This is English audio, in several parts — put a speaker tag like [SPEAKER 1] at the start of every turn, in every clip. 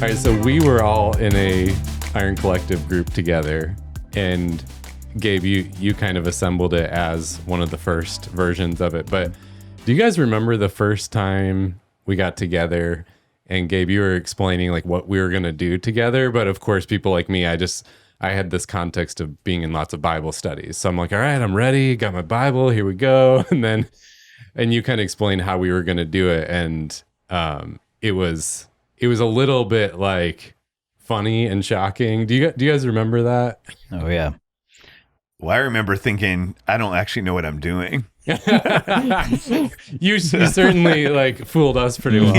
[SPEAKER 1] right, so we were all in a Iron Collective group together, and Gabe, you kind of assembled it as one of the first versions of it. But do you guys remember the first time we got together? And Gabe, you were explaining like what we were going to do together. But of course, people like me, I had this context of being in lots of Bible studies. So I'm like, all right, I'm ready. Got my Bible. Here we go. And you kind of explained how we were going to do it. And it was a little bit like funny and shocking. Do you guys remember that?
[SPEAKER 2] Oh, yeah.
[SPEAKER 3] Well, I remember thinking, I don't actually know what I'm doing.
[SPEAKER 1] You certainly like fooled us pretty well.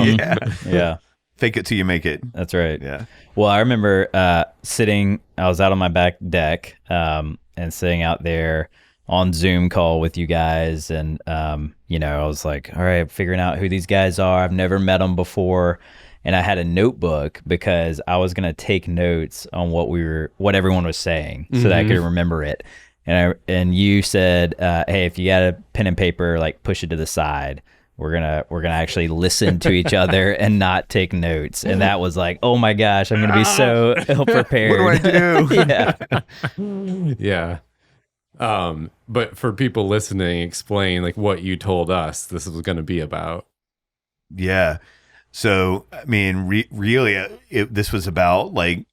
[SPEAKER 2] Yeah.
[SPEAKER 3] Fake it till you make it.
[SPEAKER 2] That's right.
[SPEAKER 3] Yeah.
[SPEAKER 2] Well, I remember I was out on my back deck and sitting out there on Zoom call with you guys. And, I was like, all right, figuring out who these guys are. I've never met them before. And I had a notebook because I was going to take notes on what everyone was saying so that I could remember it. And you said, hey, if you got a pen and paper, like push it to the side. We're gonna actually listen to each other and not take notes. And that was like, oh my gosh, I'm gonna be so ill prepared.
[SPEAKER 3] What do I
[SPEAKER 2] do?
[SPEAKER 1] Yeah. But for people listening, explain like what you told us this was going to be about.
[SPEAKER 3] Yeah. So, I mean, really, this was about like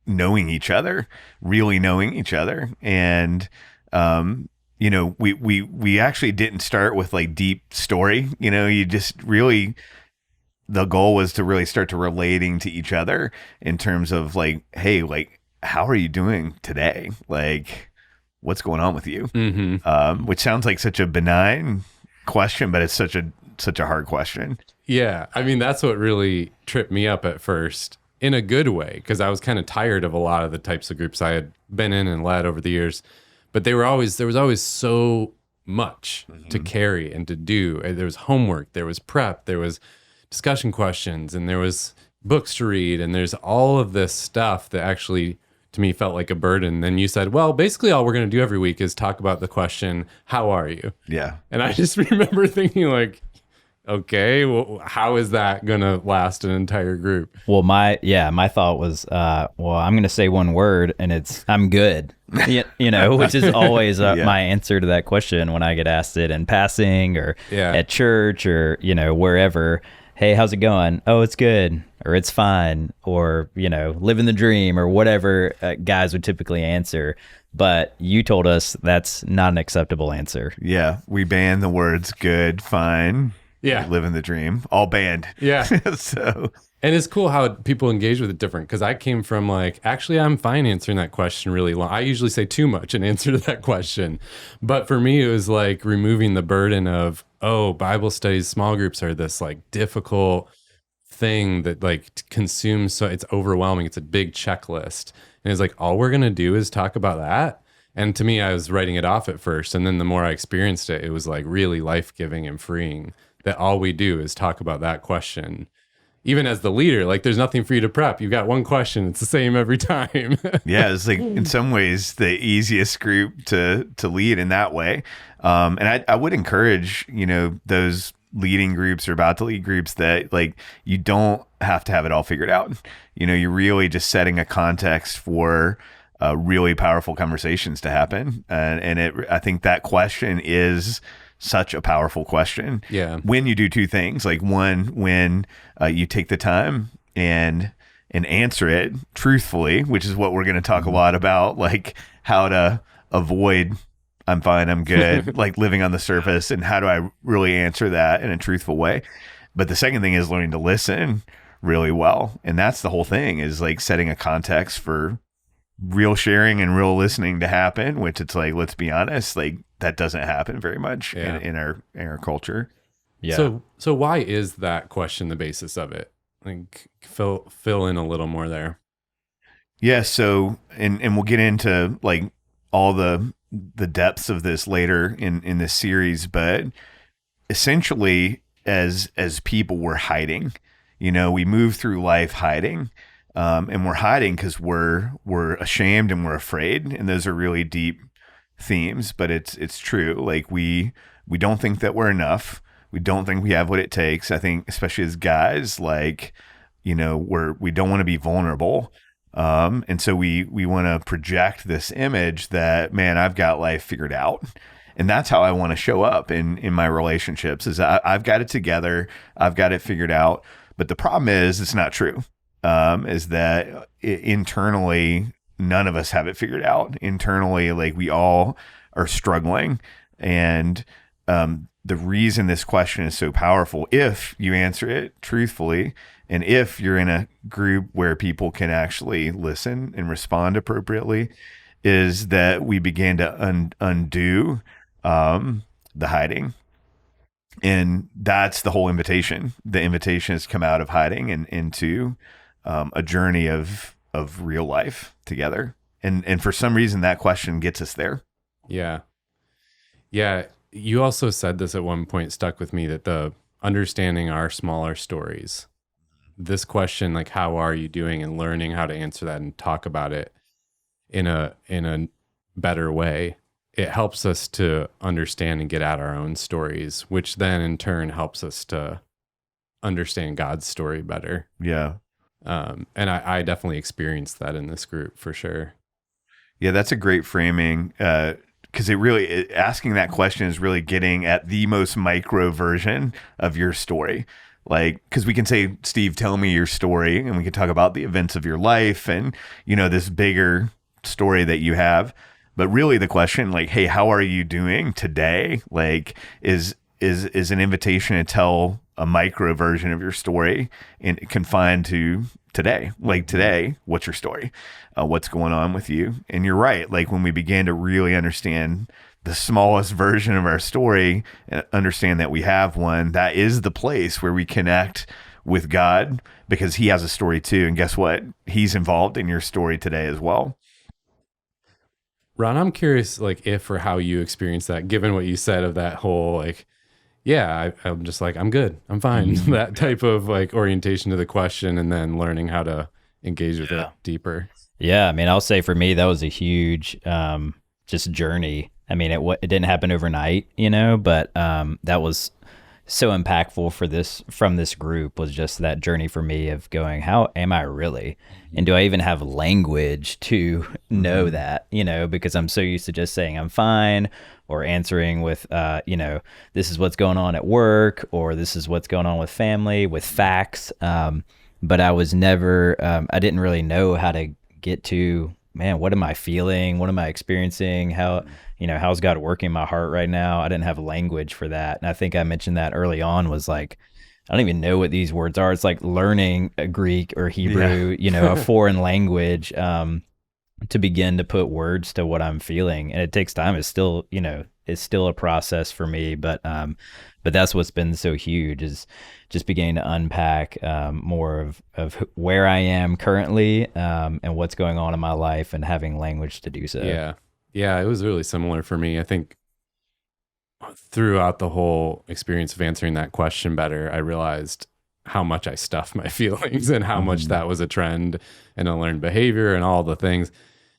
[SPEAKER 3] knowing each other, really knowing each other. And, we actually didn't start with like deep story, you just really, the goal was to really start to relating to each other in terms of like, hey, like, how are you doing today? Like, what's going on with you? Which sounds like such a benign question, but it's such a hard question.
[SPEAKER 1] Yeah. I mean, that's what really tripped me up at first in a good way, because I was kind of tired of a lot of the types of groups I had been in and led over the years. But there was always so much to carry and to do. There was homework, there was prep, there was discussion questions, and there was books to read, and there's all of this stuff that actually to me felt like a burden. Then you said, well, basically all we're going to do every week is talk about the question, how are you?
[SPEAKER 3] Yeah.
[SPEAKER 1] And I just remember thinking like, okay, well, how is that going to last an entire group?
[SPEAKER 2] Well, my thought was, I'm going to say one word and it's, I'm good, which is always my answer to that question when I get asked it in passing or at church or, wherever. Hey, how's it going? Oh, it's good. Or it's fine. Or, living the dream or whatever guys would typically answer. But you told us that's not an acceptable answer.
[SPEAKER 3] Yeah. We banned the words good, fine.
[SPEAKER 1] Yeah.
[SPEAKER 3] Living the dream. All banned.
[SPEAKER 1] Yeah.
[SPEAKER 3] So.
[SPEAKER 1] And it's cool how people engage with it different, because I came from like, actually, I'm fine answering that question really long. I usually say too much in answer to that question. But for me, it was like removing the burden of, Bible studies, small groups are this like difficult thing that like consumes, so it's overwhelming. It's a big checklist. And it's like, all we're going to do is talk about that. And to me, I was writing it off at first. And then the more I experienced it, it was like really life-giving and freeing that all we do is talk about that question. Even as the leader, like there's nothing for you to prep. You've got one question. It's the same every time.
[SPEAKER 3] Yeah, it's like in some ways the easiest group to lead in that way. And I would encourage, those leading groups or about to lead groups that like you don't have to have it all figured out. You're really just setting a context for really powerful conversations to happen. I think that question is such a powerful question.
[SPEAKER 1] Yeah.
[SPEAKER 3] When you do two things, like one, when you take the time and answer it truthfully, which is what we're going to talk a lot about, like how to avoid I'm fine, I'm good, like living on the surface, and how do I really answer that in a truthful way. But the second thing is learning to listen really well. And that's the whole thing, is like setting a context for real sharing and real listening to happen, which it's like, let's be honest, like that doesn't happen very much in our culture.
[SPEAKER 2] Yeah.
[SPEAKER 1] So why is that question the basis of it? Like fill in a little more there.
[SPEAKER 3] Yeah. So, and we'll get into like all the depths of this later in this series, but essentially as people, we're hiding, we move through life hiding. And we're hiding because we're ashamed and we're afraid, and those are really deep themes. But it's true. Like we don't think that we're enough. We don't think we have what it takes. I think, especially as guys, like we don't want to be vulnerable. And so we want to project this image that, man, I've got life figured out. And that's how I want to show up in my relationships is I've got it together. I've got it figured out. But the problem is it's not true. Is that internally, none of us have it figured out. Internally, like we all are struggling. And the reason this question is so powerful, if you answer it truthfully, and if you're in a group where people can actually listen and respond appropriately, is that we begin to undo the hiding. And that's the whole invitation. The invitation is come out of hiding and into a journey of real life together. And for some reason, that question gets us there.
[SPEAKER 1] Yeah. Yeah. You also said this at one point, stuck with me, that the understanding our smaller stories, this question, like, how are you doing, and learning how to answer that and talk about it in a better way, it helps us to understand and get at our own stories, which then in turn helps us to understand God's story better.
[SPEAKER 3] Yeah.
[SPEAKER 1] And I definitely experienced that in this group for sure.
[SPEAKER 3] Yeah, that's a great framing. Because asking that question is really getting at the most micro version of your story. Like, because we can say, Steve, tell me your story, and we can talk about the events of your life and, this bigger story that you have. But really the question, like, hey, how are you doing today? Like, is an invitation to tell a micro version of your story and confined to today. Like today, what's your story? What's going on with you? And you're right. Like when we began to really understand the smallest version of our story and understand that we have one, that is the place where we connect with God, because he has a story too. And guess what? He's involved in your story today as well.
[SPEAKER 1] Ron, I'm curious, like, if or how you experienced that, given what you said of that whole, like, yeah, I'm just like, I'm good, I'm fine. That type of like orientation to the question, and then learning how to engage with it deeper.
[SPEAKER 2] Yeah, I mean, I'll say for me, that was a huge just journey. I mean, it didn't happen overnight, but that was so impactful from this group, was just that journey for me of going, how am I really? And do I even have language to know that, because I'm so used to just saying I'm fine, or answering with, this is what's going on at work, or this is what's going on with family, with facts. But I was never, I didn't really know how to get to, man, what am I feeling? What am I experiencing? How's God working in my heart right now? I didn't have language for that. And I think I mentioned that early on, was like, I don't even know what these words are. It's like learning a Greek or Hebrew, a foreign language, to begin to put words to what I'm feeling. And it takes time. It's still, it's still a process for me, but that's what's been so huge, is just beginning to unpack more of where I am currently, and what's going on in my life, and having language to do so.
[SPEAKER 1] Yeah, it was really similar for me. I think throughout the whole experience of answering that question better, I realized how much I stuffed my feelings, and how much that was a trend and a learned behavior and all the things,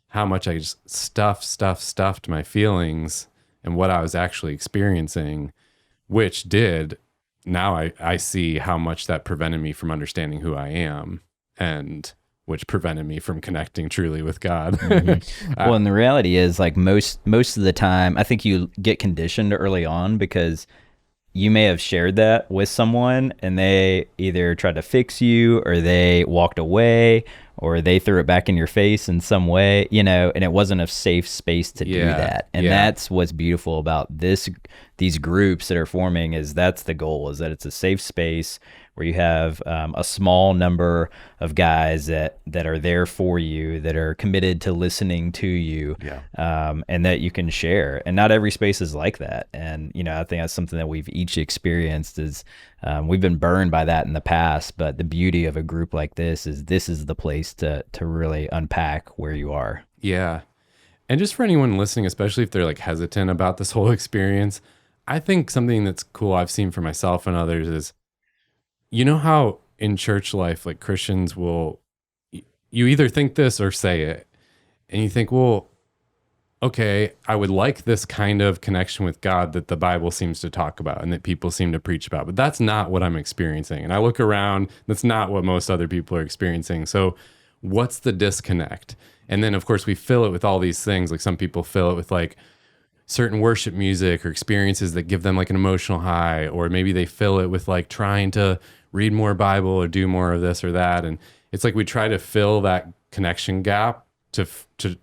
[SPEAKER 1] how much I just stuffed my feelings and what I was actually experiencing, which did, now I see how much that prevented me from understanding who I am, and which prevented me from connecting truly with God.
[SPEAKER 2] Well, and the reality is, like, most of the time, I think you get conditioned early on, because you may have shared that with someone and they either tried to fix you, or they walked away, or they threw it back in your face in some way, and it wasn't a safe space to do that. And that's what's beautiful about these groups that are forming, is that's the goal, is that it's a safe space where you have a small number of guys that are there for you, that are committed to listening to you, and that you can share. And not every space is like that. And, I think that's something that we've each experienced, is we've been burned by that in the past, but the beauty of a group like this is the place to really unpack where you are.
[SPEAKER 1] Yeah. And just for anyone listening, especially if they're like hesitant about this whole experience, I think something that's cool I've seen for myself and others is, how in church life, like Christians will, you either think this or say it, and you think, well, okay, I would like this kind of connection with God that the Bible seems to talk about and that people seem to preach about, but that's not what I'm experiencing. And I look around, that's not what most other people are experiencing. So what's the disconnect? And then of course we fill it with all these things. Like some people fill it with like certain worship music or experiences that give them like an emotional high, or maybe they fill it with like trying to read more Bible or do more of this or that. And it's like we try to fill that connection gap to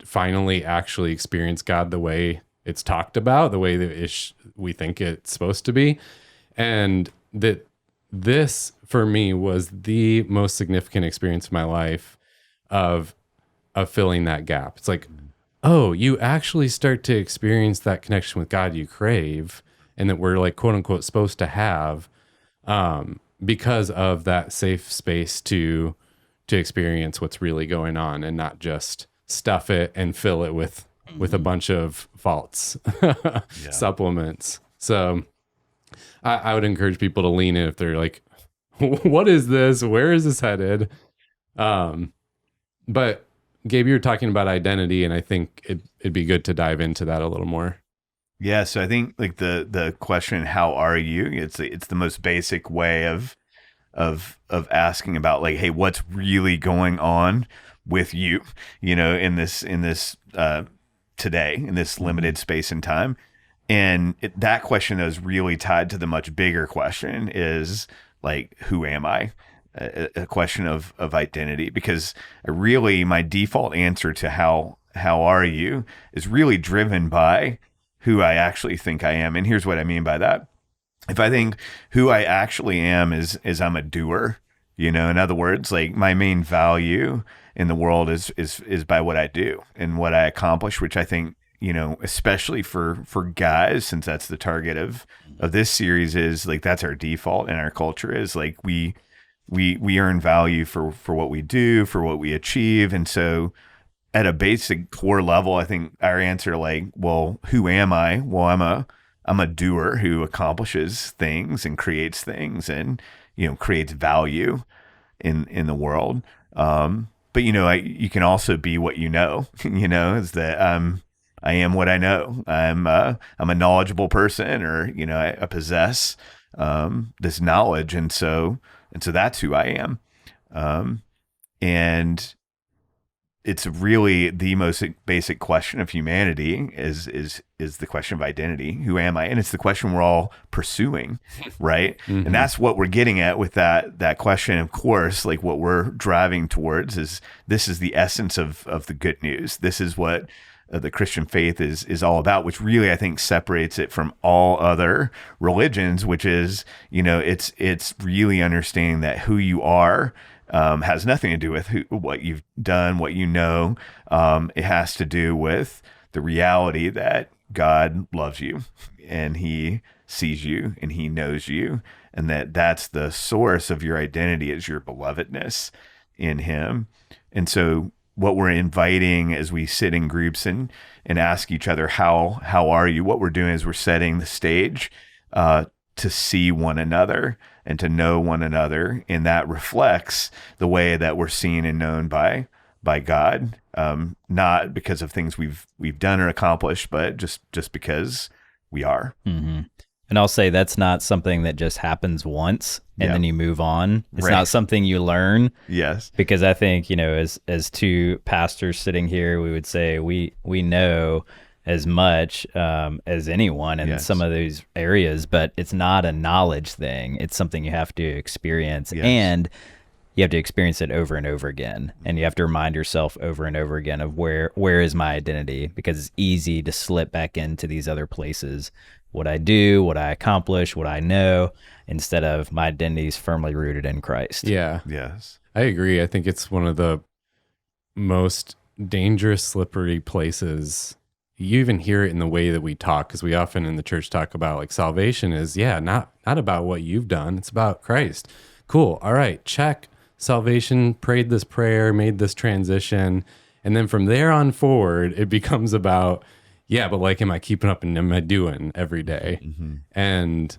[SPEAKER 1] finally actually experience God the way it's talked about, the way that we think it's supposed to be. And that this for me was the most significant experience of my life of filling that gap. It's like, oh, you actually start to experience that connection with God you crave and that we're like quote unquote supposed to have, because of that safe space to experience what's really going on and not just stuff it and fill it with a bunch of false supplements. So I would encourage people to lean in if they're like, what is this? Where is this headed? But Gabe, you were talking about identity, and I think it'd be good to dive into that a little more.
[SPEAKER 3] Yeah, so I think like the question, how are you? It's the most basic way of asking about like, hey, what's really going on with you, in this today, in this limited space and time. And that question is really tied to the much bigger question is like, who am I? A question of identity, because really my default answer to how are you is really driven by who I actually think I am. And here's what I mean by that. If I think who I actually am is I'm a doer, in other words, like my main value in the world is by what I do and what I accomplish, which I think, especially for guys, since that's the target of this series, is like, that's our default in our culture, is like we earn value for what we do, for what we achieve. And so at a basic core level, I think our answer, like, well, who am I? Well, I'm a doer who accomplishes things and creates things and, creates value in the world. But, you can also be what is that I am what I know. I'm a knowledgeable person, or, I possess this knowledge. And so that's who I am. And it's really the most basic question of humanity is the question of identity. Who am I? And it's the question we're all pursuing, right? Mm-hmm. And that's what we're getting at with that question. Of course, like what we're driving towards is this is the essence of the good news. This is what the Christian faith is all about, which really I think separates it from all other religions, which is, it's really understanding that who you are has nothing to do with what you've done, what you know. It has to do with the reality that God loves you and he sees you and he knows you, and that's the source of your identity, is your belovedness in him. And so what we're inviting as we sit in groups and ask each other, how are you? What we're doing is we're setting the stage to see one another and to know one another. And that reflects the way that we're seen and known by God, not because of things we've done or accomplished, but just because we are.
[SPEAKER 2] Mm-hmm. And I'll say that's not something that just happens once and then you move on. It's not something you learn.
[SPEAKER 3] Yes.
[SPEAKER 2] Because I think, as two pastors sitting here, we would say we know as much as anyone in some of these areas, but it's not a knowledge thing. It's something you have to experience, and you have to experience it over and over again. And you have to remind yourself over and over again of where is my identity, because it's easy to slip back into these other places. What I do, what I accomplish, what I know, instead of my identity is firmly rooted in Christ.
[SPEAKER 1] Yeah.
[SPEAKER 3] Yes.
[SPEAKER 1] I agree. I think it's one of the most dangerous, slippery places. You even hear it in the way that we talk, because we often in the church talk about like salvation is, not about what you've done. It's about Christ. Cool. All right. Check. Salvation, prayed this prayer, made this transition. And then from there on forward, it becomes about, but like, am I keeping up and am I doing every day? Mm-hmm. And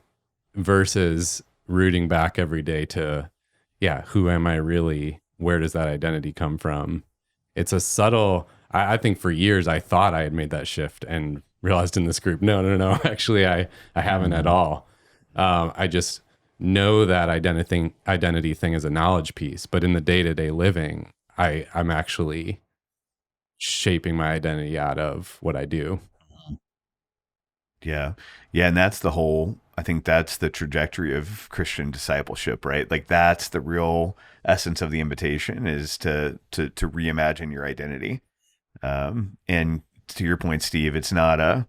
[SPEAKER 1] versus rooting back every day to, who am I really? Where does that identity come from? It's a subtle, I think for years I thought I had made that shift and realized in this group, no. Actually, I haven't at all. I just know that identity thing is a knowledge piece, but in the day to day living, I'm actually shaping my identity out of what I do.
[SPEAKER 3] Yeah. Yeah. And that's the whole, I think that's the trajectory of Christian discipleship, right? Like that's the real essence of the invitation is to reimagine your identity. And to your point, Steve, it's not a,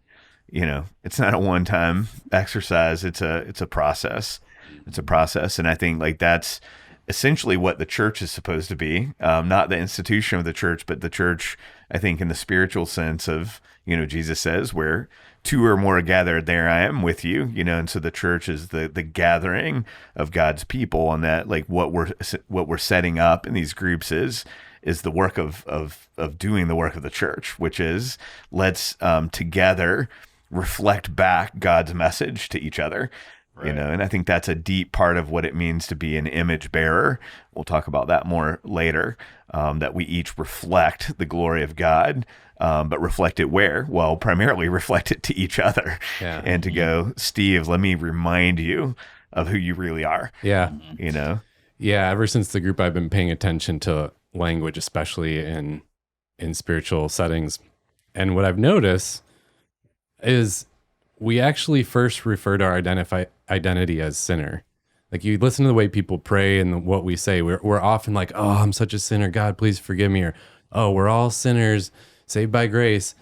[SPEAKER 3] it's not a one-time exercise. It's a process. It's a process. And I think like that's essentially what the church is supposed to be. Not the institution of the church, but the church, I think in the spiritual sense of, Jesus says where two or more are gathered, there I am with you, and so the church is the gathering of God's people, and that like what we're setting up in these groups is the work of doing the work of the church, which is let's together reflect back God's message to each other. Right. And I think that's a deep part of what it means to be an image bearer. We'll talk about that more later, that we each reflect the glory of God, but reflect it where? Well, primarily reflect it to each other.
[SPEAKER 1] Yeah.
[SPEAKER 3] And to go, Steve, let me remind you of who you really are.
[SPEAKER 1] Yeah.
[SPEAKER 3] Yeah,
[SPEAKER 1] ever since the group, I've been paying attention to language, especially in spiritual settings. And what I've noticed is we actually first refer to our identity as sinner. Like you listen to the way people pray and what we say, we're often like, oh, I'm such a sinner. God, please forgive me. Or, oh, we're all sinners saved by grace.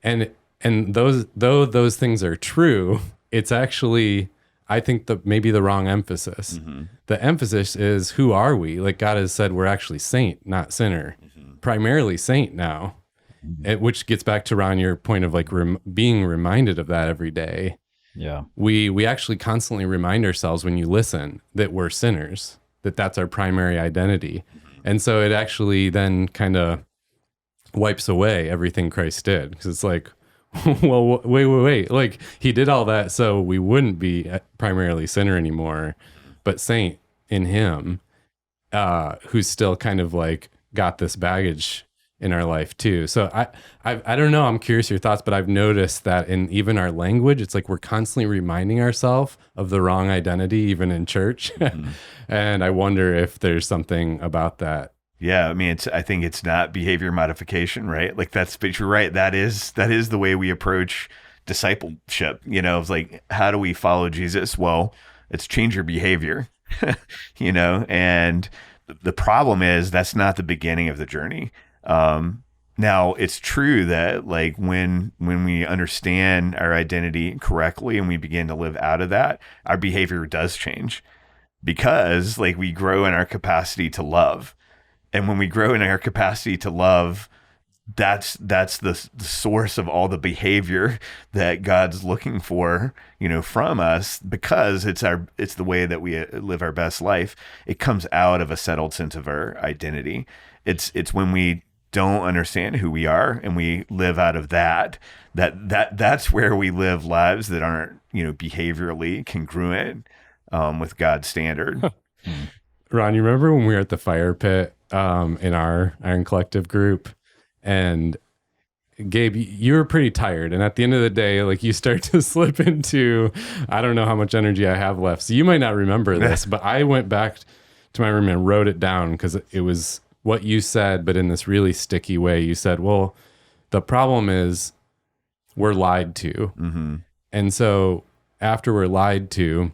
[SPEAKER 1] And though those things are true, it's actually, I think maybe the wrong emphasis. Mm-hmm. The emphasis is, who are we? Like God has said, we're actually saint, not sinner, primarily saint now. Which gets back to Ron, your point of like being reminded of that every day.
[SPEAKER 2] Yeah.
[SPEAKER 1] We actually constantly remind ourselves when you listen that we're sinners, that's our primary identity. And so it actually then kind of wipes away everything Christ did. Because it's like, well, wait. Like he did all that so we wouldn't be primarily sinner anymore, but saint in him, who's still kind of like got this baggage in our life too. So I don't know, I'm curious your thoughts, but I've noticed that in even our language, it's like we're constantly reminding ourselves of the wrong identity, even in church. Mm-hmm. And I wonder if there's something about that.
[SPEAKER 3] Yeah, I mean, I think it's not behavior modification, right? Like but you're right. That is the way we approach discipleship. It's like, how do we follow Jesus? Well, it's change your behavior, and the problem is that's not the beginning of the journey. Now it's true that like when we understand our identity correctly and we begin to live out of that, our behavior does change because like we grow in our capacity to love. And when we grow in our capacity to love, that's the source of all the behavior that God's looking for, from us, because it's the way that we live our best life. It comes out of a settled sense of our identity. It's when we don't understand who we are and we live out of that's where we live lives that aren't, behaviorally congruent with God's standard.
[SPEAKER 1] Ron, you remember when we were at the fire pit in our Iron Collective group, and Gabe, you were pretty tired, and at the end of the day, like you start to slip into, I don't know how much energy I have left, so you might not remember this, but I went back to my room and wrote it down because it was what you said, but in this really sticky way. You said, well, the problem is we're lied to. Mm-hmm. And so after we're lied to,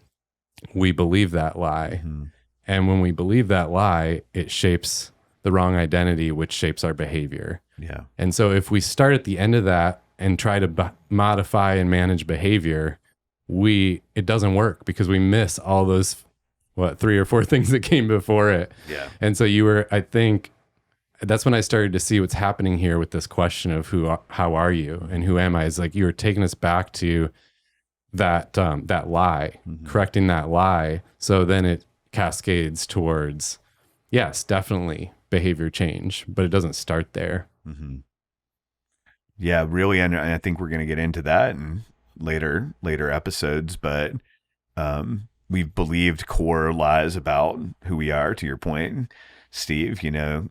[SPEAKER 1] we believe that lie. Mm-hmm. And when we believe that lie, it shapes the wrong identity, which shapes our behavior.
[SPEAKER 3] Yeah.
[SPEAKER 1] And so if we start at the end of that and try to modify and manage behavior, it doesn't work because we miss all those 3 or 4 things that came before it.
[SPEAKER 3] Yeah.
[SPEAKER 1] And so I think that's when I started to see what's happening here with this question of how are you and who am I? Is like you were taking us back to that lie, mm-hmm. correcting that lie. So then it cascades towards, yes, definitely behavior change, but it doesn't start there.
[SPEAKER 3] Mm-hmm. Yeah, really. And I think we're going to get into that in later episodes, but we've believed core lies about who we are, to your point, Steve, and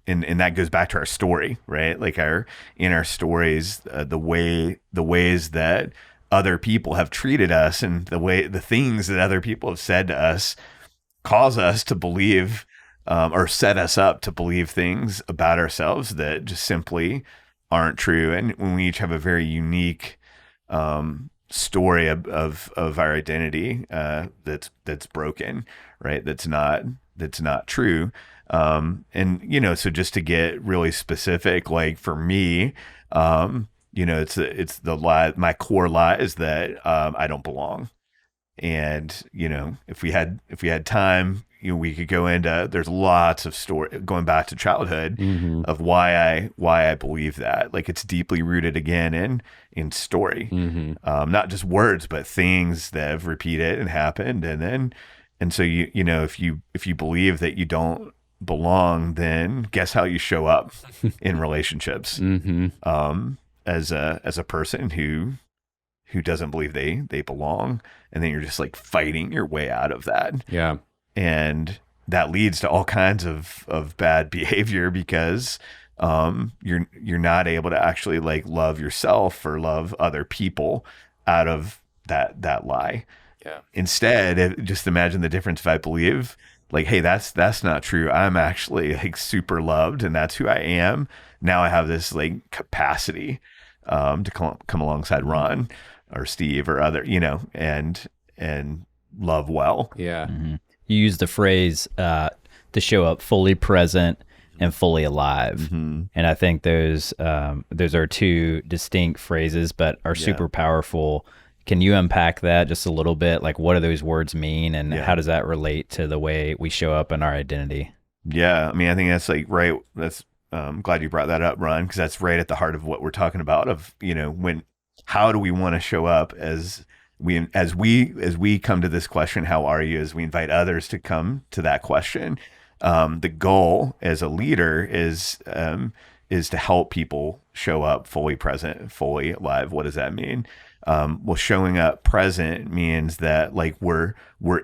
[SPEAKER 3] that goes back to our story, right? Like in our stories, the ways that other people have treated us and the things that other people have said to us cause us to believe, or set us up to believe things about ourselves that just simply aren't true. And when we each have a very unique story of our identity that's broken, right? That's not true. So just to get really specific, like for me, it's the lie. My core lie is that I don't belong. And if we had time, we could go into. There's lots of story going back to childhood of why I believe that. Like it's deeply rooted again in story, not just words, but things that have repeated and happened. And so if you believe that you don't belong, then guess how you show up in relationships as a person who doesn't believe they belong, and then you're just like fighting your way out of that.
[SPEAKER 1] Yeah.
[SPEAKER 3] And that leads to all kinds of bad behavior because you're not able to actually like love yourself or love other people out of that lie.
[SPEAKER 1] Yeah.
[SPEAKER 3] Instead, just imagine the difference if I believe like, hey, that's not true. I'm actually like super loved and that's who I am. Now I have this like capacity to come alongside Ron or Steve or other, and love well.
[SPEAKER 1] Yeah.
[SPEAKER 2] You use the phrase to show up fully present and fully alive. And I think those are two distinct phrases, but are super powerful. Can you unpack that just a little bit? Like, what do those words mean, and how does that relate to the way we show up in our identity?
[SPEAKER 3] Yeah, I mean, I think that's like right. That's glad you brought that up, Ron, because that's right at the heart of what we're talking about. Of how do we want to show up as we come to this question, how are you? As we invite others to come to that question, the goal as a leader is to help people show up fully present, fully alive. What does that mean? Well, showing up present means that like we're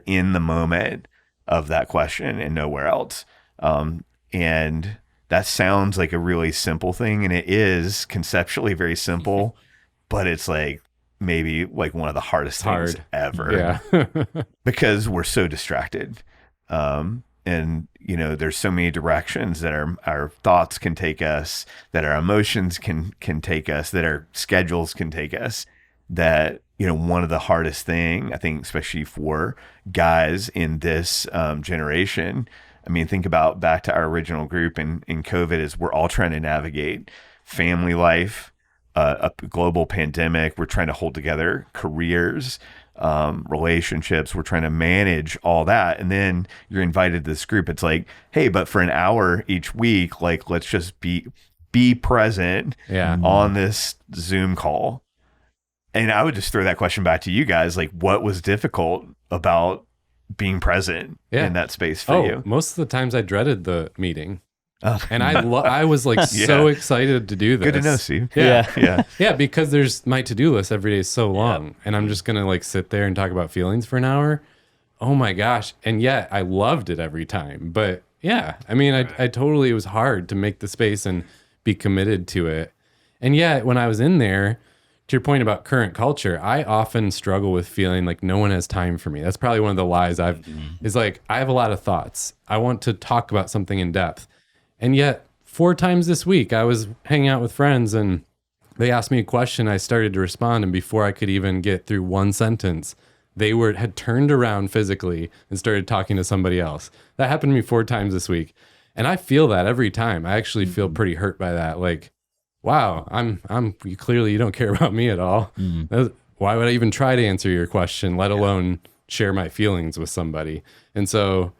[SPEAKER 3] in the moment of that question and nowhere else. And that sounds like a really simple thing, and it is conceptually very simple, but it's like maybe like one of the hardest things ever.
[SPEAKER 1] Yeah.
[SPEAKER 3] Because we're so distracted. And there's so many directions that our thoughts can take us, that our emotions can take us, that our schedules can take us, that one of the hardest thing, I think, especially for guys in this generation, I mean, think about back to our original group in COVID, is we're all trying to navigate family life, a global pandemic. We're trying to hold together careers, relationships. We're trying to manage all that. And then you're invited to this group. It's like, hey, but for an hour each week, like, let's just be present on this Zoom call. And I would just throw that question back to you guys. Like, what was difficult about being present in that space for you?
[SPEAKER 1] Most of the times I dreaded the meeting. And I was like so excited to do this.
[SPEAKER 3] Good to know, Steve.
[SPEAKER 1] Yeah, because my to-do list every day is so long, and I'm just gonna like sit there and talk about feelings for an hour. Oh my gosh. And yet I loved it every time. But yeah, I mean, I totally, it was hard to make the space and be committed to it. And yet when I was in there, to your point about current culture, I often struggle with feeling like no one has time for me. That's probably one of the lies is like, I have a lot of thoughts. I want to talk about something in depth. And yet 4 times this week, I was hanging out with friends and they asked me a question. I started to respond. And before I could even get through one sentence, they had turned around physically and started talking to somebody else. That happened to me 4 times this week. And I feel that every time. I actually feel pretty hurt by that. Like, wow, clearly you don't care about me at all. Why would I even try to answer your question, let alone share my feelings with somebody? And so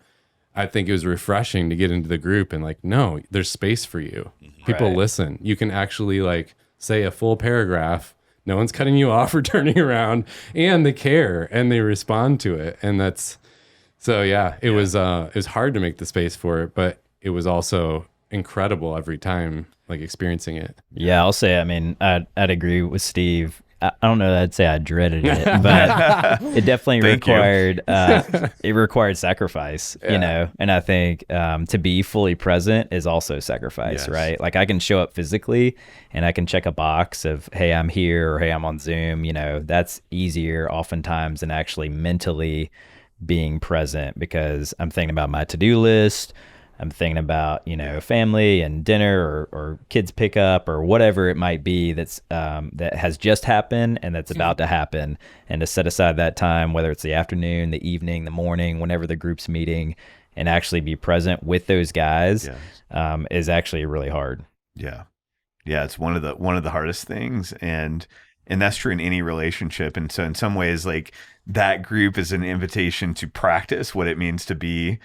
[SPEAKER 1] I think it was refreshing to get into the group and like, no, there's space for you. People listen. You can actually like say a full paragraph. No one's cutting you off or turning around, and they care and they respond to it. And that's, so yeah, it was hard to make the space for it, but it was also incredible every time, like experiencing it.
[SPEAKER 2] Yeah, I'll say, I mean, I'd agree with Steve. I don't know that I'd say I dreaded it, but it definitely required it required sacrifice, you know. And I think to be fully present is also sacrifice, right? Like I can show up physically and I can check a box of, hey, I'm here, or hey, I'm on Zoom, you know. That's easier oftentimes than actually mentally being present, because I'm thinking about my to-do list. I'm thinking about, you know, family and dinner or kids pickup or whatever it might be that's that has just happened and that's about to happen. And to set aside that time, whether it's the afternoon, the evening, the morning, whenever the group's meeting, and actually be present with those guys is actually really hard.
[SPEAKER 3] Yeah. Yeah. It's one of the hardest things. And that's true in any relationship. And so in some ways, like, that group is an invitation to practice what it means to be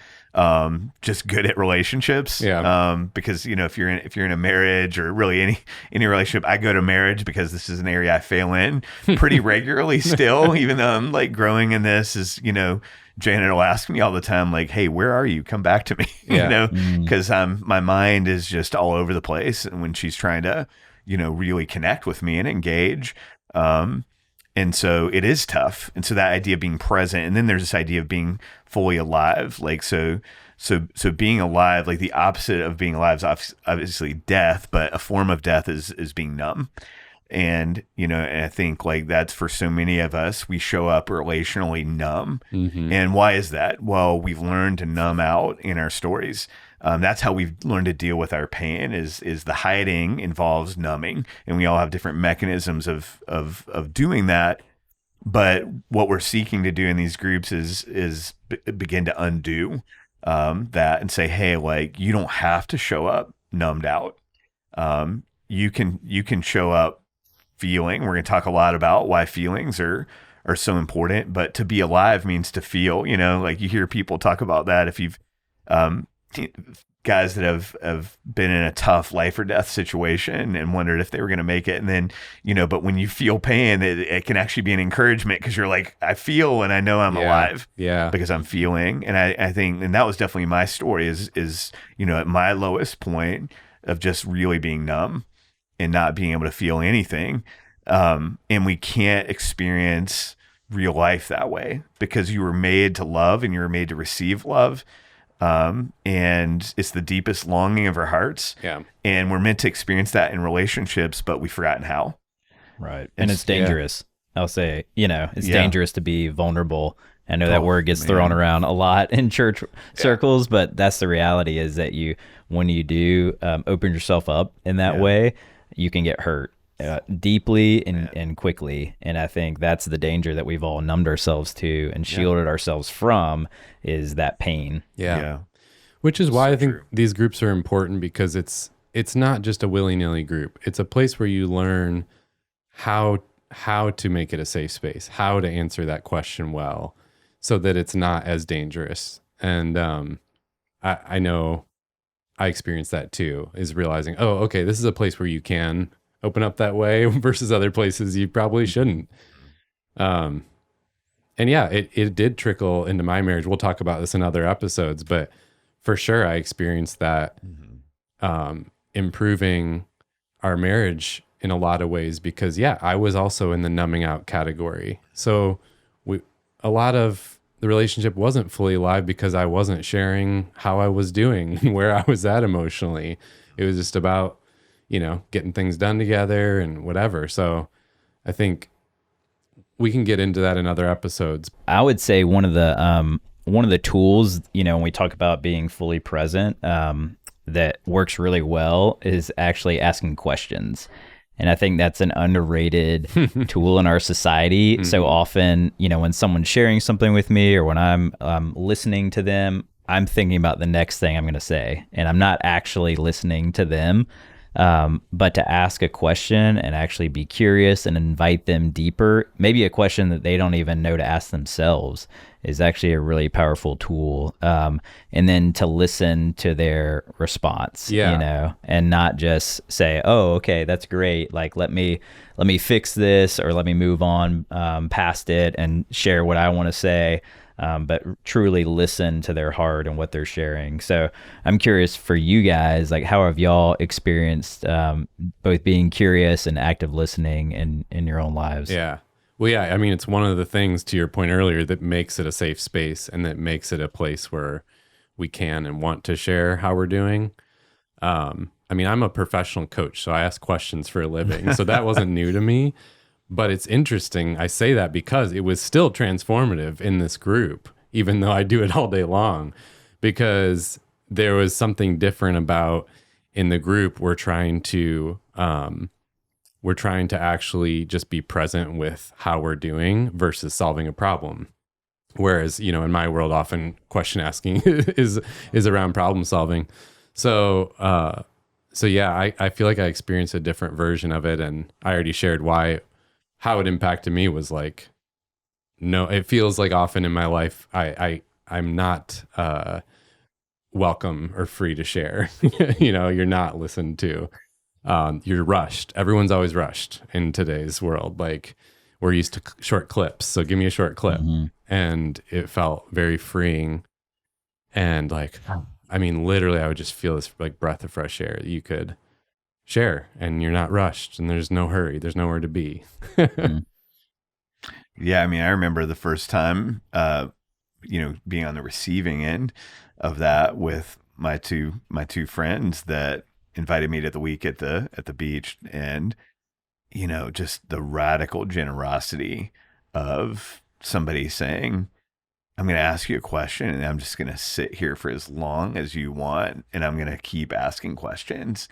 [SPEAKER 3] just good at relationships. Because, you know, if you're in a marriage or really any relationship, I go to marriage because this is an area I fail in pretty regularly still, even though I'm like growing in this. Is, you know, Janet will ask me all the time, like, hey, where are you? Come back to me, you know, because my mind is just all over the place. And when she's trying to, you know, really connect with me and engage, and so it is tough. And so that idea of being present, and then there's this idea of being fully alive. Like, so being alive, like the opposite of being alive is obviously death, but a form of death is being numb. And, you know, and I think like that's for so many of us, we show up relationally numb. And why is that? Well, we've learned to numb out in our stories. That's how we've learned to deal with our pain is the hiding involves numbing, and we all have different mechanisms of doing that. But what we're seeking to do in these groups is begin to undo that and say, hey, like, you don't have to show up numbed out. You can show up feeling. We're going to talk a lot about why feelings are so important, but to be alive means to feel, you know, like you hear people talk about that. If you've, guys that have been in a tough life or death situation and wondered if they were going to make it. And then, you know, but when you feel pain, it can actually be an encouragement, because you're like, I feel and I know I'm alive because I'm feeling. And I think, and that was definitely my story is, you know, at my lowest point of just really being numb and not being able to feel anything. And we can't experience real life that way, because you were made to love and you were made to receive love. And it's the deepest longing of our hearts. And we're meant to experience that in relationships, but we've forgotten how.
[SPEAKER 2] Right. And it's dangerous. I'll say, you know, it's dangerous to be vulnerable. I know that word gets thrown around a lot in church circles, but that's the reality, is that when you do open yourself up in that way, you can get hurt deeply and quickly. And I think that's the danger that we've all numbed ourselves to and shielded ourselves from, is that pain.
[SPEAKER 1] Which is why I think these groups are important, because it's not just a willy-nilly group. It's a place where you learn how to make it a safe space, how to answer that question well, so that it's not as dangerous. And I know I experienced that too, is realizing, oh, okay, this is a place where you can open up that way versus other places you probably shouldn't. And yeah, it did trickle into my marriage. We'll talk about this in other episodes, but for sure I experienced that improving our marriage in a lot of ways, because I was also in the numbing out category. So a lot of the relationship wasn't fully alive because I wasn't sharing how I was doing, where I was at emotionally. It was just about, you know, getting things done together and whatever. So I think we can get into that in other episodes.
[SPEAKER 2] I would say one of the tools, you know, when we talk about being fully present, that works really well is actually asking questions. And I think that's an underrated tool in our society. So often, you know, when someone's sharing something with me, or when I'm listening to them, I'm thinking about the next thing I'm going to say, and I'm not actually listening to them. But to ask a question and actually be curious and invite them deeper, maybe a question that they don't even know to ask themselves, is actually a really powerful tool. And then to listen to their response, you know, and not just say, oh, okay, that's great. Like, let me fix this, or let me move on past it and share what I want to say. but truly listen to their heart and what they're sharing. So I'm curious for you guys, like how have y'all experienced both being curious and active listening in your own lives?
[SPEAKER 1] Yeah. Well, yeah, I mean, it's one of the things to your point earlier that makes it a safe space and that makes it a place where we can and want to share how we're doing. I mean, I'm a professional coach, so I ask questions for a living. So that wasn't new to me, but it's interesting. I say that because it was still transformative in this group, even though I do it all day long, because there was something different about in the group. We're trying to actually just be present with how we're doing versus solving a problem. Whereas, you know, in my world, often question asking is around problem solving. So, yeah, I feel like I experienced a different version of it, and I already shared how it impacted me was like, no, it feels like often in my life, I'm not welcome or free to share. You know, you're not listened to. You're rushed. Everyone's always rushed in today's world. Like we're used to short clips. So give me a short clip. And it felt very freeing. And like, I mean, literally I would just feel this like breath of fresh air that you could share and you're not rushed and there's no hurry. There's nowhere to be.
[SPEAKER 3] Yeah. I mean, I remember the first time, being on the receiving end of that with my two friends that invited me to the week at the beach, and just the radical generosity of somebody saying, I'm going to ask you a question and I'm just going to sit here for as long as you want, and I'm going to keep asking questions.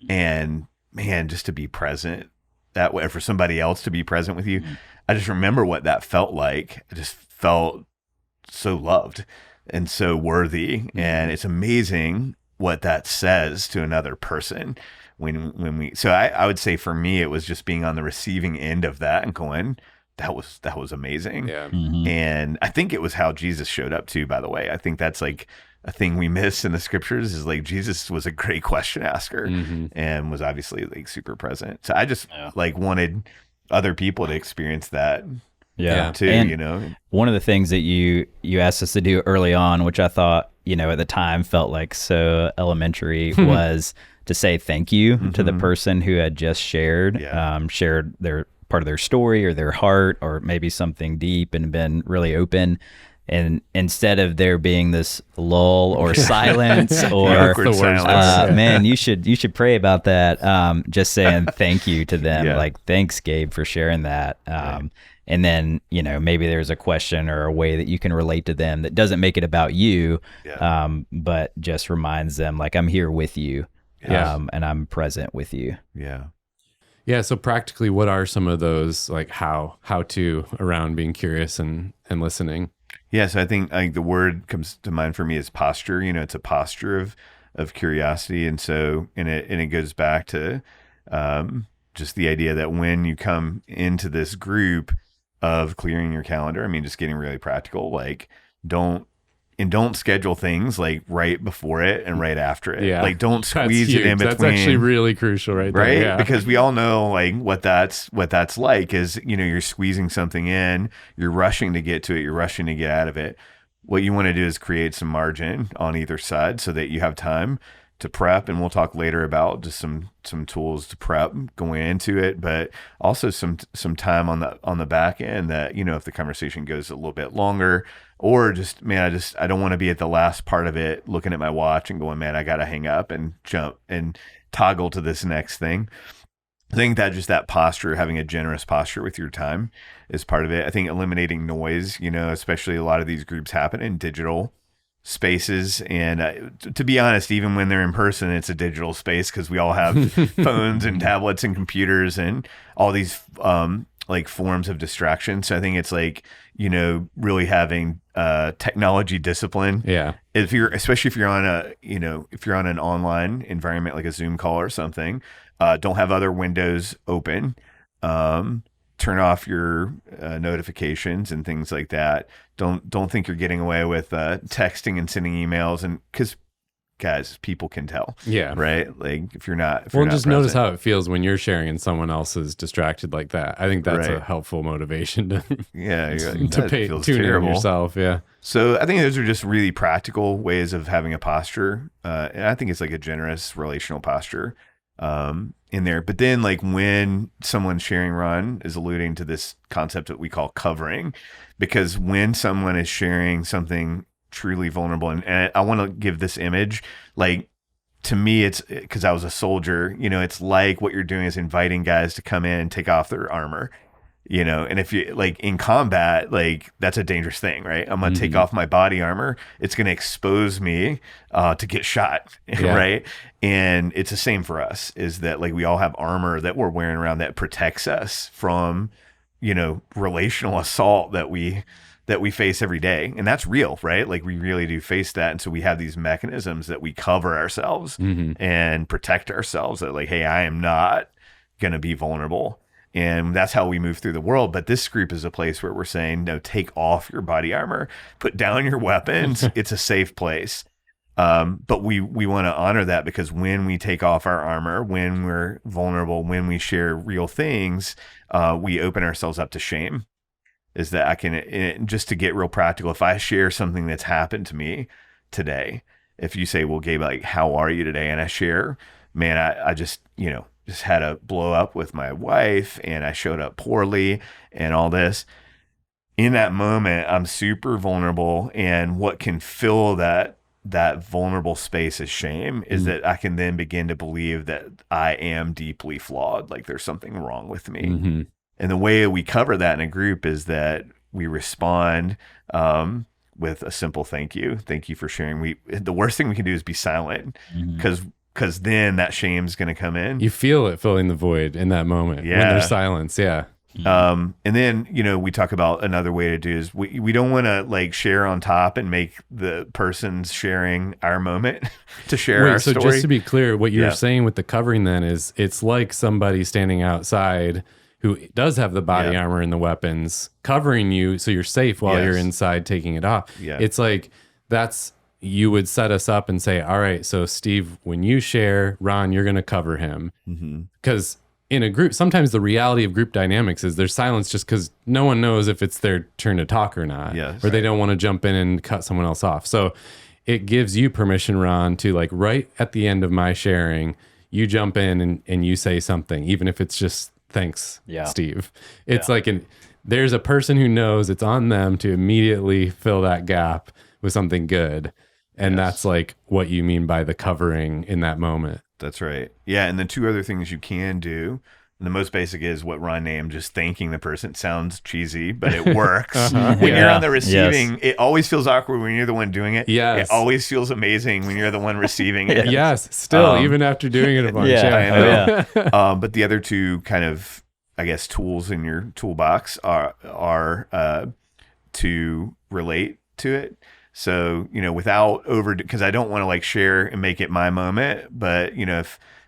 [SPEAKER 3] And man, just to be present that way, for somebody else to be present with you, I just remember what that felt like. I just felt so loved and so worthy. And it's amazing what that says to another person so I would say for me, it was just being on the receiving end of that and going, that was amazing.
[SPEAKER 1] Yeah.
[SPEAKER 3] And I think it was how Jesus showed up too, by the way. I think that's like a thing we miss in the scriptures, is like Jesus was a great question asker and was obviously like super present. So I just like wanted other people to experience that.
[SPEAKER 2] Yeah.
[SPEAKER 3] Too,
[SPEAKER 2] and one of the things that you asked us to do early on, which I thought, at the time felt like so elementary, was to say thank you to the person who had just shared their part of their story or their heart or maybe something deep and been really open. And instead of there being this lull or silence or man, you should pray about that. Just saying thank you to them. Like, thanks, Gabe, for sharing that. And then, maybe there's a question or a way that you can relate to them that doesn't make it about you, but just reminds them, like, I'm here with you, and I'm present with you.
[SPEAKER 3] Yeah.
[SPEAKER 1] Yeah. So practically, what are some of those, like, how to around being curious and listening?
[SPEAKER 3] Yeah. So I think the word comes to mind for me is posture. It's a posture of curiosity. And so, and it goes back to just the idea that when you come into this group of clearing your calendar, I mean, just getting really practical, like don't schedule things like right before it and right after it.
[SPEAKER 1] Yeah.
[SPEAKER 3] Like don't squeeze it in between.
[SPEAKER 1] That's actually really crucial right there.
[SPEAKER 3] Right?
[SPEAKER 1] Yeah.
[SPEAKER 3] Because we all know like what that's like is, you're squeezing something in, you're rushing to get to it, you're rushing to get out of it. What you want to do is create some margin on either side so that you have time to prep, and we'll talk later about just some tools to prep going into it, but also some time on the back end that, if the conversation goes a little bit longer, or just, man, I don't want to be at the last part of it looking at my watch and going, man, I got to hang up and jump and toggle to this next thing. I think that just that posture, having a generous posture with your time is part of it. I think eliminating noise, especially a lot of these groups happen in digital spaces, and to be honest, even when they're in person, it's a digital space because we all have phones and tablets and computers and all these like forms of distraction. So I think it's like, really having technology discipline.
[SPEAKER 1] Yeah.
[SPEAKER 3] Especially if you're on an online environment like a Zoom call or something, don't have other windows open. Turn off your notifications and things like that. Don't think you're getting away with texting and sending emails, and because guys, people can tell.
[SPEAKER 1] Yeah.
[SPEAKER 3] Right. Like if you're not,
[SPEAKER 1] Well,
[SPEAKER 3] not
[SPEAKER 1] just notice
[SPEAKER 3] present.
[SPEAKER 1] how it feels when you're sharing and someone else is distracted like that. I think that's a
[SPEAKER 3] Right.
[SPEAKER 1] helpful motivation to
[SPEAKER 3] Yeah. You're like,
[SPEAKER 1] to
[SPEAKER 3] that feels
[SPEAKER 1] tune in
[SPEAKER 3] terrible.
[SPEAKER 1] yourself. Yeah.
[SPEAKER 3] So I think those are just really practical ways of having a posture. And I think it's like a generous relational posture in there. But then like when someone's sharing, Ron is alluding to this concept that we call covering, because when someone is sharing something truly vulnerable, and I want to give this image, like to me, it's because I was a soldier, you know, it's like what you're doing is inviting guys to come in and take off their armor. You know, and if you like in combat, like that's a dangerous thing, right? I'm gonna take off my body armor. It's gonna expose me to get shot, right? And it's the same for us. Is that like we all have armor that we're wearing around that protects us from, you know, relational assault that we face every day, and that's real, right? Like we really do face that, and so we have these mechanisms that we cover ourselves and protect ourselves. That like, hey, I am not gonna be vulnerable. And that's how we move through the world. But this group is a place where we're saying, no, take off your body armor, put down your weapons. It's a safe place. But we want to honor that, because when we take off our armor, when we're vulnerable, when we share real things, we open ourselves up to shame. Is that I can, just to get real practical, if I share something that's happened to me today, if you say, well, Gabe, like, how are you today? And I share, man, I just, you know, just had a blow up with my wife and I showed up poorly and all this. In that moment, I'm super vulnerable, and what can fill that vulnerable space is shame, is that I can then begin to believe that I am deeply flawed, like there's something wrong with me. And the way we cover that in a group is that we respond with a simple thank you. Thank you for sharing. The worst thing we can do is be silent, because then that shame's going to come in.
[SPEAKER 1] You feel it filling the void in that moment when there's silence. Yeah.
[SPEAKER 3] And then, you know, we talk about another way to do is we don't want to like share on top and make the person's sharing our moment to share our
[SPEAKER 1] so
[SPEAKER 3] story.
[SPEAKER 1] Just to be clear, what you're saying with the covering then is it's like somebody standing outside who does have the body armor and the weapons covering you so you're safe while you're inside taking it off. It's like you would set us up and say, all right, so Steve, when you share, Ron, you're going to cover him. Because in a group, sometimes the reality of group dynamics is there's silence just because no one knows if it's their turn to talk or not, or they don't want to jump in and cut someone else off. So it gives you permission, Ron, to like right at the end of my sharing, you jump in and you say something, even if it's just thanks, Steve. It's like there's a person who knows it's on them to immediately fill that gap with something good. And that's like what you mean by the covering in that moment.
[SPEAKER 3] That's right. Yeah. And the two other things you can do, and the most basic is what Ron named, just thanking the person. It sounds cheesy, but it works. When you're on the receiving, it always feels awkward when you're the one doing it. It always feels amazing when you're the one receiving it.
[SPEAKER 1] Still, even after doing it a bunch.
[SPEAKER 3] But the other two kind of, I guess, tools in your toolbox are to relate to it. So, you know, without because I don't want to like share and make it my moment, but you know,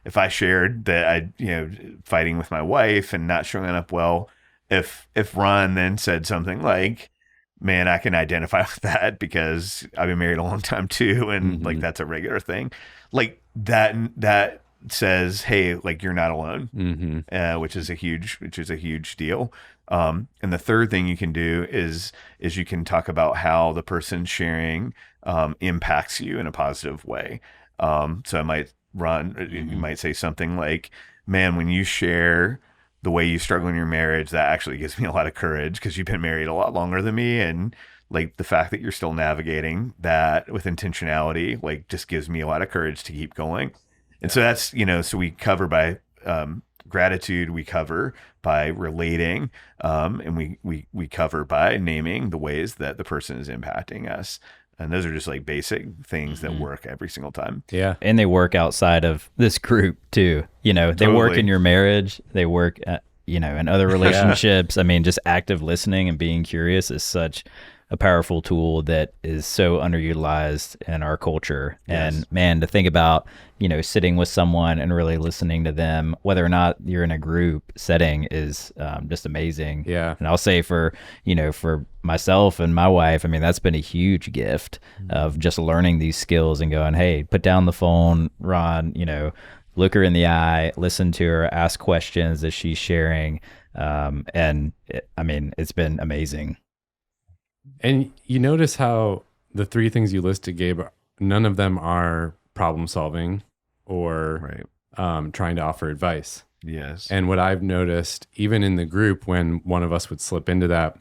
[SPEAKER 3] if I shared that I, you know, fighting with my wife and not showing up well, if Ron then said something like, man, I can identify with that because I've been married a long time too, and like that's a regular thing, like that says, hey, like you're not alone, which is a huge deal. And the third thing you can do is you can talk about how the person sharing impacts you in a positive way. So I might you might say something like, man, when you share the way you struggle in your marriage, that actually gives me a lot of courage because you've been married a lot longer than me. And like the fact that you're still navigating that with intentionality, like just gives me a lot of courage to keep going. And so that's, you know, so we cover by gratitude, we cover by relating, and we cover by naming the ways that the person is impacting us. And those are just like basic things that work every single time.
[SPEAKER 1] Yeah.
[SPEAKER 2] And they work outside of this group too. You know, they work in your marriage, they work at, you know, in other relationships. I mean, just active listening and being curious is such a powerful tool that is so underutilized in our culture.
[SPEAKER 3] Yes.
[SPEAKER 2] And man, to think about, sitting with someone and really listening to them, whether or not you're in a group setting, is just amazing.
[SPEAKER 1] Yeah.
[SPEAKER 2] And I'll say for myself and my wife, I mean, that's been a huge gift of just learning these skills and going, hey, put down the phone, Ron, look her in the eye, listen to her, ask questions as she's sharing. It's been amazing.
[SPEAKER 1] And you notice how the three things you listed, Gabe, none of them are problem solving or trying to offer advice.
[SPEAKER 3] Yes.
[SPEAKER 1] And what I've noticed, even in the group, when one of us would slip into that,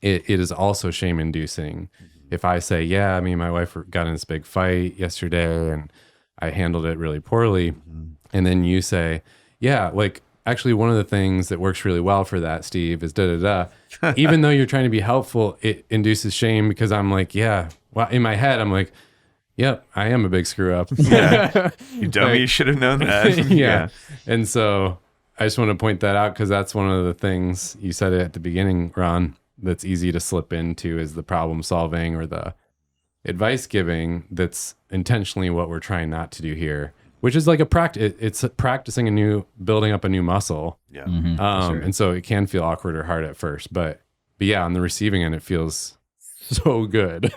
[SPEAKER 1] it is also shame inducing. If I say, yeah, me and my wife got in this big fight yesterday and I handled it really poorly. And then you say, yeah, like, actually, one of the things that works really well for that, Steve, is Even though you're trying to be helpful, it induces shame because I'm like, yeah. Well, in my head, I'm like, yep, I am a big screw up.
[SPEAKER 3] Yeah. You dummy, you should have known that.
[SPEAKER 1] Yeah. And so I just want to point that out because that's one of the things you said at the beginning, Ron, that's easy to slip into is the problem solving or the advice giving. That's intentionally what we're trying not to do here, which is like a practice. It's practicing building up a new muscle.
[SPEAKER 3] Yeah.
[SPEAKER 2] Sure.
[SPEAKER 1] And so it can feel awkward or hard at first, but yeah, on the receiving end, it feels so good.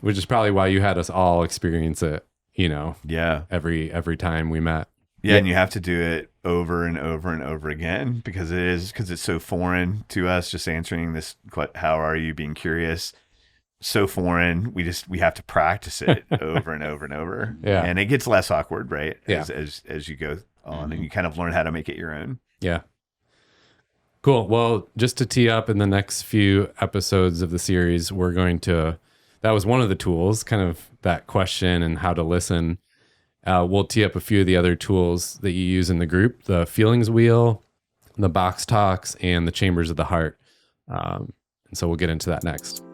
[SPEAKER 1] Which is probably why you had us all experience it,
[SPEAKER 3] Yeah.
[SPEAKER 1] every time we met.
[SPEAKER 3] Yeah, and you have to do it over and over and over again because it's so foreign to us. Just answering this, how are you? Being curious, so foreign. We have to practice it over and over and over.
[SPEAKER 1] Yeah,
[SPEAKER 3] and it gets less awkward, right?
[SPEAKER 1] Yeah.
[SPEAKER 3] As you go on, and you kind of learn how to make it your own.
[SPEAKER 1] Yeah. Cool. Well, just to tee up in the next few episodes of the series, that was one of the tools, kind of that question and how to listen. We'll tee up a few of the other tools that you use in the group, the feelings wheel, the box talks, and the chambers of the heart. And so we'll get into that next.